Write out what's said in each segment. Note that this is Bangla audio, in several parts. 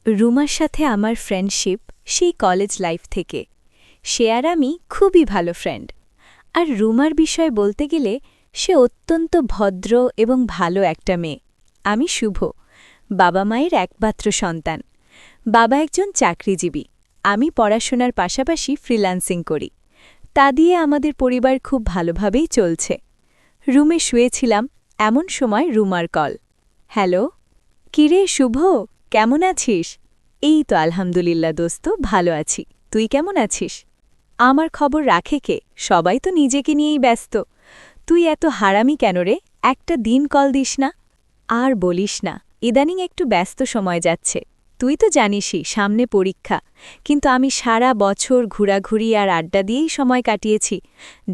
রুমার সাথে আমার ফ্রেন্ডশিপ সেই কলেজ লাইফ থেকে। সে আর আমি খুবই ভালো ফ্রেন্ড। আর রুমার বিষয় বলতে গেলে সে অত্যন্ত ভদ্র এবং ভালো একটা মেয়ে। আমি শুভ, বাবা মায়ের একমাত্র সন্তান। বাবা একজন চাকরিজীবী, আমি পড়াশোনার পাশাপাশি ফ্রিল্যান্সিং করি। তা দিয়ে আমাদের পরিবার খুব ভালোভাবেই চলছে। রুমে শুয়েছিলাম, এমন সময় রুমার কল। হ্যালো, কিরে শুভ, কেমন আছিস? এই তো আলহামদুলিল্লাহ দোস্ত, ভালো আছি। তুই কেমন আছিস? আমার খবর রাখে কে? সবাই তো নিজেকে নিয়েই ব্যস্ত। তুই এত হারামি কেন রে? একটা দিন কল দিস না। আর বলিস না, ইদানিং একটু ব্যস্ত সময় যাচ্ছে। তুই তো জানিসই সামনে পরীক্ষা, কিন্তু আমি সারা বছর ঘোরাঘুরি আর আড্ডা দিয়েই সময় কাটিয়েছি,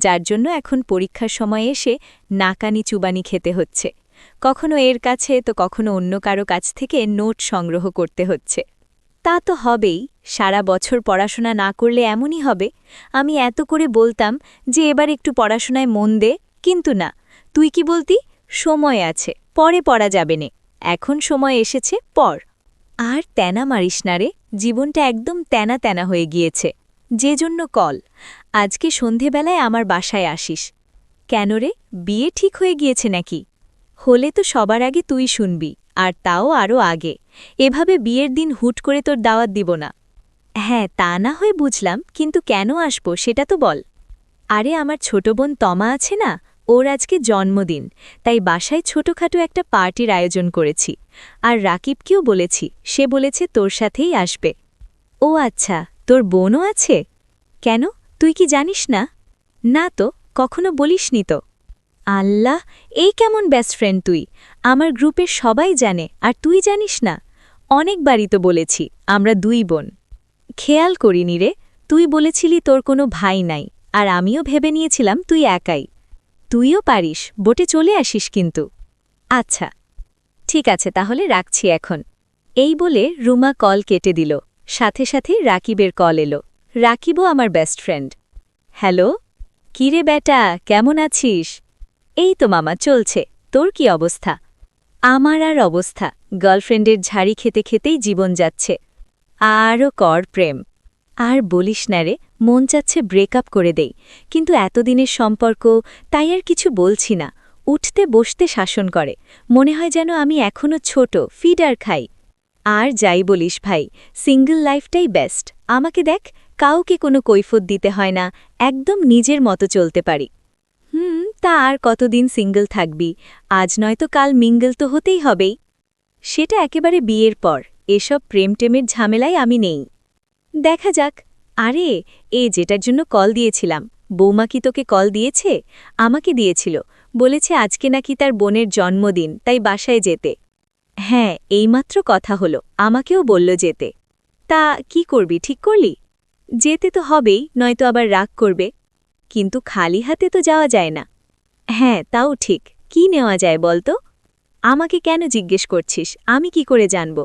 যার জন্য এখন পরীক্ষার সময় এসে নাকানি চুবানি খেতে হচ্ছে। কখনো এর কাছে তো কখনো অন্য কারো কাছ থেকে নোট সংগ্রহ করতে হচ্ছে। তা তো হবেই, সারা বছর পড়াশোনা না করলে এমনই হবে। আমি এত করে বলতাম যে এবার একটু পড়াশোনায় মন দে, কিন্তু না, তুই কি বলতি? সময় আছে, পরে পড়া যাবে নে। এখন সময় এসেছে, পড়। আর তেনা মারিস না রে, জীবনটা একদম তেনা তেনা হয়ে গিয়েছে। যে জন্য কল, আজকে সন্ধেবেলায় আমার বাসায় আসিস। কেন রে, বিয়ে ঠিক হয়ে গিয়েছে নাকি? হলে তো সবার আগে তুই শুনবি, আর তাও আরও আগে। এভাবে বিয়ের দিন হুট করে তোর দাওয়াত দিব না। হ্যাঁ, তা না হয় বুঝলাম, কিন্তু কেন আসব সেটা তো বল। আরে আমার ছোট বোন তমা আছে না, ওর আজকে জন্মদিন, তাই বাসায় ছোটখাটো একটা পার্টির আয়োজন করেছি। আর রাকিবকেও বলেছি, সে বলেছে তোর সাথেই আসবে। ও আচ্ছা, তোর বোনও আছে? কেন, তুই কি জানিস না? না তো, কখনো বলিসনি তো। আল্লাহ, এই কেমন বেস্ট ফ্রেন্ড তুই! আমার গ্রুপের সবাই জানে আর তুই জানিস না? অনেকবারই তো বলেছি আমরা দুই বোন। খেয়াল করিনি রে, তুই বলেছিলি তোর কোনো ভাই নাই, আর আমিও ভেবে নিয়েছিলাম তুই একাই। তুইও পারিস, বোটে চলে আসিস কিন্তু। আচ্ছা, ঠিক আছে, তাহলে রাখছি এখন। এই বলে রুমা কল কেটে দিল। সাথে সাথে রাকিবের কল এলো। রাকিবও আমার বেস্ট ফ্রেন্ড। হ্যালো, কিরে বেটা, কেমন আছিস? এই তো মামা, চলছে। তোর কি অবস্থা? আমার আর অবস্থা, গার্লফ্রেন্ডের ঝাড়ি খেতে খেতেই জীবন যাচ্ছে। আরও কর প্রেম। আর বলিস না রে, মন চাচ্ছে ব্রেকআপ করে দেই, কিন্তু এতদিনের সম্পর্ক, তাই আর কিছু বলছি না। উঠতে বসতে শাসন করে, মনে হয় যেন আমি এখনো ছোট, ফিডার খাই। আর যাই বলিস ভাই, সিঙ্গল লাইফটাই বেস্ট। আমাকে দেখ, কাউকে কোনো কৈফত দিতে হয় না, একদম নিজের মতো চলতে পারি। তা আর কতদিন সিঙ্গল থাকবি? আজ নয়তো কাল মিঙ্গল তো হতেই হবেই। সেটা একেবারে বিয়ের পর, এসব প্রেম টেমের ঝামেলায় আমি নেই। দেখা যাক। আরে, যেটার জন্য কল দিয়েছিলাম, বৌমা কি তোকে কল দিয়েছে? আমাকে দিয়েছিল, বলেছে আজকে নাকি তার বোনের জন্মদিন, তাই বাসায় যেতে। হ্যাঁ, এইমাত্র কথা হলো, আমাকেও বলল যেতে। তা কি করবি, ঠিক করলি? যেতে তো হবেই, নয়তো আবার রাগ করবে। কিন্তু খালি হাতে তো যাওয়া যায় না। হ্যাঁ, তাও ঠিক। কি নেওয়া যায় বলতো? আমাকে কেন জিজ্ঞেস করছিস? আমি কি করে জানব?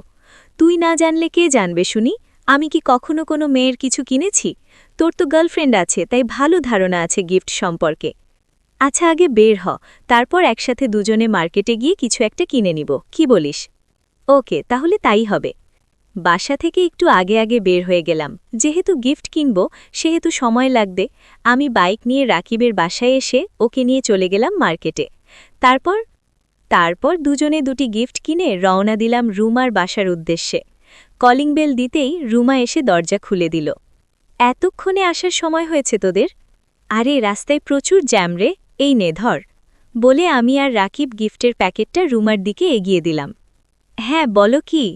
তুই না জানলে কে জানবে শুনি? আমি কি কখনো কোনো মেয়ের কিছু কিনেছি? তোর তো গার্লফ্রেন্ড আছে, তাই ভালো ধারণা আছে গিফট সম্পর্কে। আচ্ছা, আগে বের হ, তারপর একসাথে দুজনে মার্কেটে গিয়ে কিছু একটা কিনে নিব, কি বলিস? ওকে, তাহলে তাই হবে। বাসা থেকে একটু আগে আগে বের হয়ে গেলাম, যেহেতু গিফট কিনব সেহেতু সময় লাগবে। আমি বাইক নিয়ে রাকিবের বাসায় এসে ওকে নিয়ে চলে গেলাম মার্কেটে। তারপর তারপর দুজনে দুটি গিফট কিনে রওনা দিলাম রুমার বাসার উদ্দেশ্যে। কলিং বেল দিতেই রুমা এসে দরজা খুলে দিল। এতক্ষণে আসার সময় হয়েছে তোদের? আরে রাস্তায় প্রচুর জ্যাম রে, এই নে ধর, বলে আমি আর রাকিব গিফটের প্যাকেটটা রুমার দিকে এগিয়ে দিলাম। হ্যাঁ, বলো কি?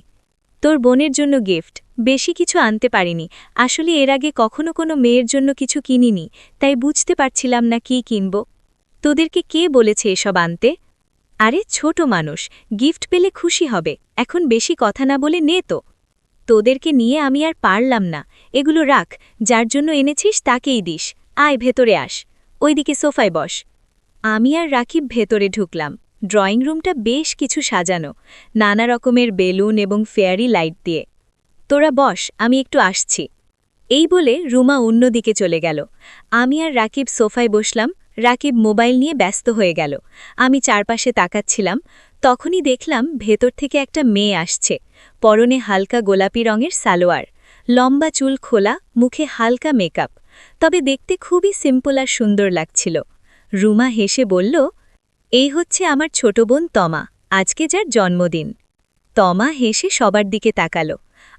তোর বোনের জন্য গিফট। বেশি কিছু আনতে পারিনি, আসলে এর আগে কখনো কোনো মেয়ের জন্য কিছু কিনিনি, তাই বুঝতে পারছিলাম না কি কিনব। তোদেরকে কে বলেছে এসব আনতে? আরে ছোট মানুষ, গিফট পেলে খুশি হবে, এখন বেশি কথা না বলে নে তো। তোদেরকে নিয়ে আমি আর পারলাম না, এগুলো রাখ, যার জন্য এনেছিস তাকেই দিস। আয় ভেতরে আস, ওইদিকে সোফায় বস। আমি আর রাকিব ভেতরে ঢুকলাম। ড্রয়িং রুমটা বেশ কিছু সাজানো, নানা রকমের বেলুন এবং ফেয়ারি লাইট দিয়ে। তোরা বস, আমি একটু আসছি। এই বলে রুমা অন্যদিকে চলে গেল। আমি আর রাকিব সোফায় বসলাম, রাকিব মোবাইল নিয়ে ব্যস্ত হয়ে গেল। আমি চারপাশে তাকাচ্ছিলাম, তখনই দেখলাম ভেতর থেকে একটা মেয়ে আসছে। পরনে হালকা গোলাপি রঙের সালোয়ার, লম্বা চুল খোলা, মুখে হালকা মেকআপ, তবে দেখতে খুবই সিম্পল আর সুন্দর লাগছিল। রুমা হেসে বলল, এই হচ্ছে আমার ছোট বোন তমা, আজকে যার জন্মদিন। তমা হেসে সবার দিকে তাকালো।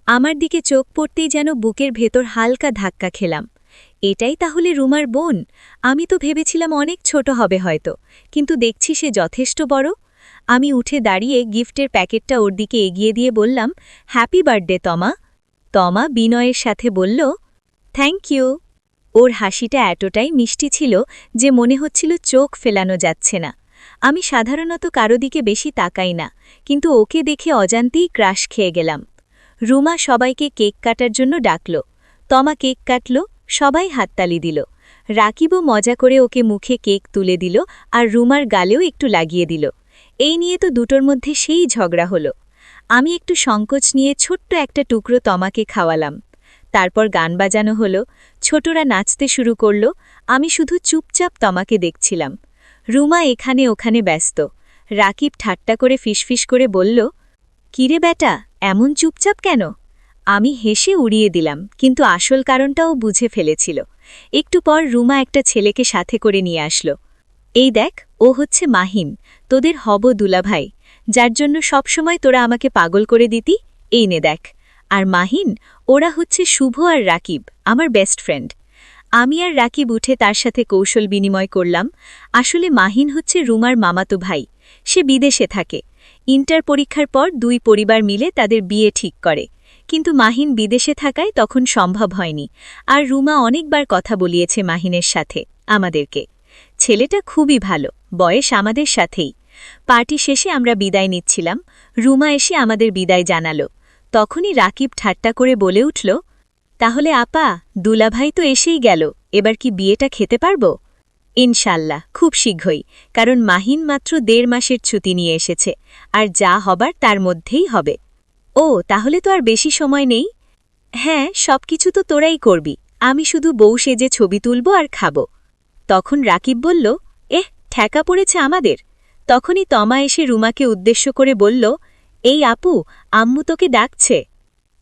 আমার দিকে চোখ পড়তেই যেন বুকের ভেতর হালকা ধাক্কা খেলাম। এটাই তাহলে রুমার বোন? আমি তো ভেবেছিলাম অনেক ছোট হবে হয়তো, কিন্তু দেখছি সে যথেষ্ট বড়। আমি উঠে দাঁড়িয়ে গিফটের প্যাকেটটা ওর দিকে এগিয়ে দিয়ে বললাম, হ্যাপি বার্থডে তমা। তমা বিনয়ের সাথে বলল, থ্যাংক ইউ। ওর হাসিটা এতটাই মিষ্টি ছিল যে মনে হচ্ছিল চোখ ফেলানো যাচ্ছে না। আমি সাধারণত কারো দিকে বেশি তাকাই না, কিন্তু ওকে দেখে অজান্তেই ক্রাশ খেয়ে গেলাম। রুমা সবাইকে কেক কাটার জন্য ডাকল। তমা কেক কাটল, সবাই হাততালি দিল। রাকিবও মজা করে ওকে মুখে কেক তুলে দিল আর রুমার গালেও একটু লাগিয়ে দিল। এই নিয়ে তো দুটোর মধ্যে সেই ঝগড়া হলো। আমি একটু সংকোচ নিয়ে ছোট্ট একটা টুকরো তমাকে খাওয়ালাম। তারপর গান বাজানো হলো, ছোটরা নাচতে শুরু করল। আমি শুধু চুপচাপ তমাকে দেখছিলাম। রুমা এখানে ওখানে ব্যস্ত। রাকিব ঠাট্টা করে ফিসফিস করে বলল, কিরে বেটা, এমন চুপচাপ কেন? আমি হেসে উড়িয়ে দিলাম, কিন্তু আসল কারণটাও বুঝে ফেলেছিল। একটু পর রুমা একটা ছেলেকে সাথে করে নিয়ে আসলো। এই দেখ, ও হচ্ছে মাহিন, তোদের হব দুলাভাই, যার জন্য সবসময় তোরা আমাকে পাগল করে দিতি। এই নে দেখ। আর মাহিন, ওরা হচ্ছে শুভ আর রাকিব, আমার বেস্ট ফ্রেন্ড। আমি আর রাকিব উঠে তার সাথে কৌশল বিনিময় করলাম। আসলে মাহিন হচ্ছে রুমার মামাতো ভাই, সে বিদেশে থাকে। ইন্টার পরীক্ষার পর দুই পরিবার মিলে তাদের বিয়ে ঠিক করে, কিন্তু মাহিন বিদেশে থাকায় তখন সম্ভব হয়নি। আর রুমা অনেকবার কথা বলিয়েছে মাহিনের সাথে, আমাদেরকে। ছেলেটা খুবই ভালো, বয়স আমাদের সাথেই। পার্টি শেষে আমরা বিদায় নিচ্ছিলাম। রুমা এসে আমাদের বিদায় জানালো। তখনই রাকিব ঠাট্টা করে বলে উঠল, তাহলে আপা, দুলাভাই তো এসেই গেল, এবার কি বিয়েটা খেতে পারব? ইনশাল্লাহ, খুব শীঘ্রই, কারণ মাহিন মাত্র ১.৫ মাসের ছুটি নিয়ে এসেছে, আর যা হবার তার মধ্যেই হবে। ও, তাহলে তো আর বেশি সময় নেই। হ্যাঁ, সবকিছু তো তোরাই করবি, আমি শুধু বউ সেজে ছবি তুলব আর খাব। তখন রাকিব বলল, ঠেকা পড়েছে আমাদের। তখনই তমা এসে রুমাকে উদ্দেশ্য করে বলল, এই আপু, আম্মু তোকে ডাকছে।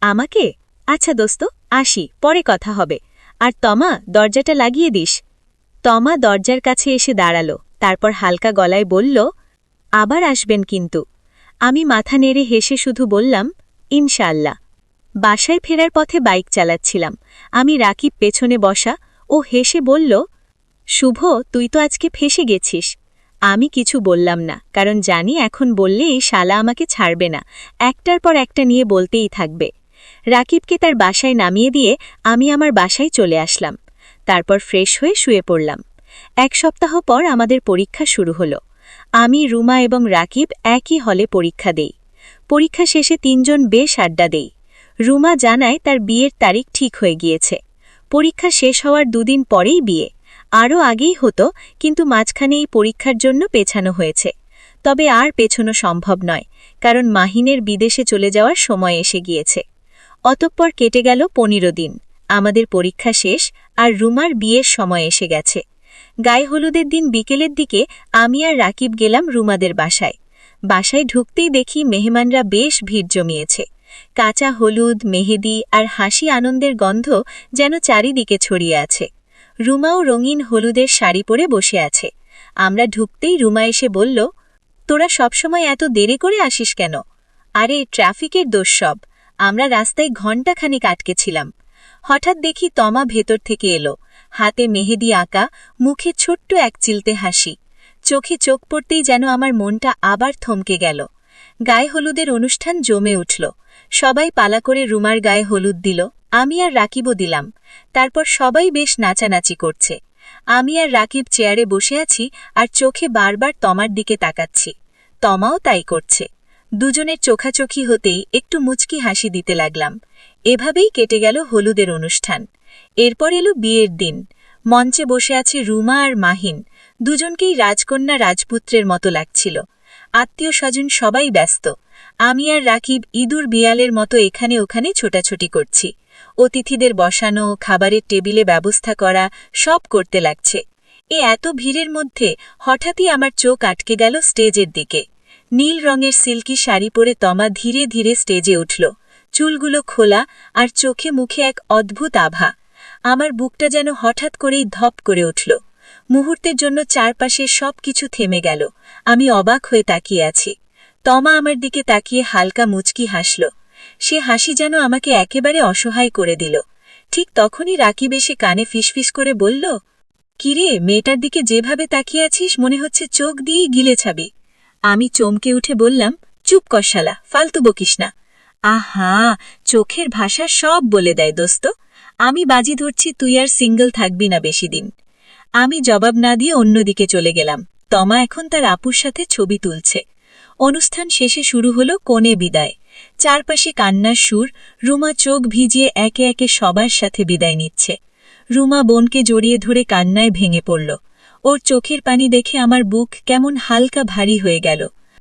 আমাকে? আচ্ছা দোস্ত, আসি, পরে কথা হবে। আর তমা, দরজাটা লাগিয়ে দিস। তমা দরজার কাছে এসে দাঁড়াল, তারপর হালকা গলায় বলল, আবার আসবেন কিন্তু। আমি মাথা নেড়ে হেসে শুধু বললাম, ইনশাআল্লাহ। বাসায় ফেরার পথে বাইক চালাচ্ছিলাম। আমি রাকিব পেছনে বসা। ও হেসে বলল, শুভ, তুই তো আজকে ফেঁসে গেছিস। আমি কিছু বললাম না, কারণ জানি এখন বললে এই শালা আমাকে ছাড়বে না, একটার পর একটা নিয়ে বলতেই থাকবে। রাকিবকে তার বাসায় নামিয়ে দিয়ে আমি আমার বাসায় চলে আসলাম। তারপর ফ্রেশ হয়ে শুয়ে পড়লাম। ১ সপ্তাহ পর আমাদের পরীক্ষা শুরু হলো। আমি, রুমা এবং রাকিব একই হলে পরীক্ষা দেই। পরীক্ষা শেষে ৩ জন বেশ আড্ডা দেই। রুমা জানায় তার বিয়ের তারিখ ঠিক হয়ে গিয়েছে। পরীক্ষা শেষ হওয়ার ২ দিন পরেই বিয়ে। আরও আগেই হতো, কিন্তু মাঝখানে এই পরীক্ষার জন্য পেছানো হয়েছে। তবে আর পেছনো সম্ভব নয়, কারণ মাহিনের বিদেশে চলে যাওয়ার সময় এসে গিয়েছে। অতঃপর কেটে গেল ১৫ দিন। আমাদের পরীক্ষা শেষ, আর রুমার বিয়ের সময় এসে গেছে। গায়ে হলুদের দিন বিকেলের দিকে আমি আর রাকিব গেলাম রুমাদের বাসায়। বাসায় ঢুকতেই দেখি মেহমানরা বেশ ভিড় জমিয়েছে। কাঁচা হলুদ, মেহেদি আর হাসি আনন্দের গন্ধ যেন চারিদিকে ছড়িয়ে আছে। রুমাও রঙিন হলুদের শাড়ি পরে বসে আছে। আমরা ঢুকতেই রুমা এসে বলল, তোরা সবসময় এত দেরি করে আসিস কেন? আরে, ট্রাফিকের দোষ সব, আমরা রাস্তায় ঘণ্টাখানিক আটকেছিলাম। হঠাৎ দেখি তমা ভেতর থেকে এলো, হাতে মেহেদি আঁকা, মুখে ছোট্ট এক চিলতে হাসি। চোখে চোখ পড়তেই যেন আমার মনটা আবার থমকে গেল। গায়ে হলুদের অনুষ্ঠান জমে উঠল। সবাই পালা করে রুমার গায়ে হলুদ দিল, আমি আর রাকিবও দিলাম। তারপর সবাই বেশ নাচানাচি করছে। আমি আর রাকিব চেয়ারে বসে আছি আর চোখে বারবার তমার দিকে তাকাচ্ছি। তমাও তাই করছে। দুজনের চোখাচোখি হতেই একটু মুচকি হাসি দিতে লাগলাম। এভাবেই কেটে গেল হলুদের অনুষ্ঠান। এরপর এলো বিয়ের দিন। মঞ্চে বসে আছে রুমা আর মাহিন। দুজনকেই রাজকন্যা রাজপুত্রের মতো লাগছিল। আত্মীয় স্বজন সবাই ব্যস্ত। আমি আর রাকিব ইঁদুর বিড়ালের মতো এখানে ওখানে ছোটাছুটি করছি। অতিথিদের বসানো, খাবারের টেবিলে ব্যবস্থা করা, সব করতে লাগছে। এত ভিড়ের মধ্যে হঠাৎই আমার চোখ আটকে গেল স্টেজের দিকে। নীল রঙের সিল্কি শাড়ি পরে তমা ধীরে ধীরে স্টেজে উঠল, চুলগুলো খোলা আর চোখে মুখে এক অদ্ভুত আভা। আমার বুকটা যেন হঠাৎ করেই ধপ করে উঠল। মুহূর্তের জন্য চারপাশের সবকিছু থেমে গেল। আমি অবাক হয়ে তাকিয়ে আছি। তমা আমার দিকে তাকিয়ে হালকা মুচকি হাসল। সে হাসি যেন আমাকে একেবারে অসহায় করে দিল। ঠিক তখনই রাকিব এসে কানে ফিসফিস করে বলল, কিরে, মেয়েটার দিকে যেভাবে তাকিয়ে আছিস মনে হচ্ছে চোখ দিয়েই গিলে ছাবি। আমি চমকে উঠে বললাম, চুপ কর শালা, ফালতু বকিস না। আহা, চোখের ভাষা সব বলে দেয় দোস্ত। আমি বাজি ধরছি তুই আর সিঙ্গল থাকবি না বেশি দিন। আমি জবাব না দিয়ে অন্যদিকে চলে গেলাম। তমা এখন তার আপুর সাথে ছবি তুলছে। অনুষ্ঠান শেষে শুরু হলো কনে বিদায়। চারপাশে কান্নার সুর। রুমা চোখ ভিজিয়ে একে একে সবার সাথে বিদায় নিচ্ছে। রুমা বোনকে জড়িয়ে ধরে কান্নায় ভেঙে পড়ল। ওর চোখের পানি দেখে আমার বুক কেমন হালকা ভারী হয়ে গেল।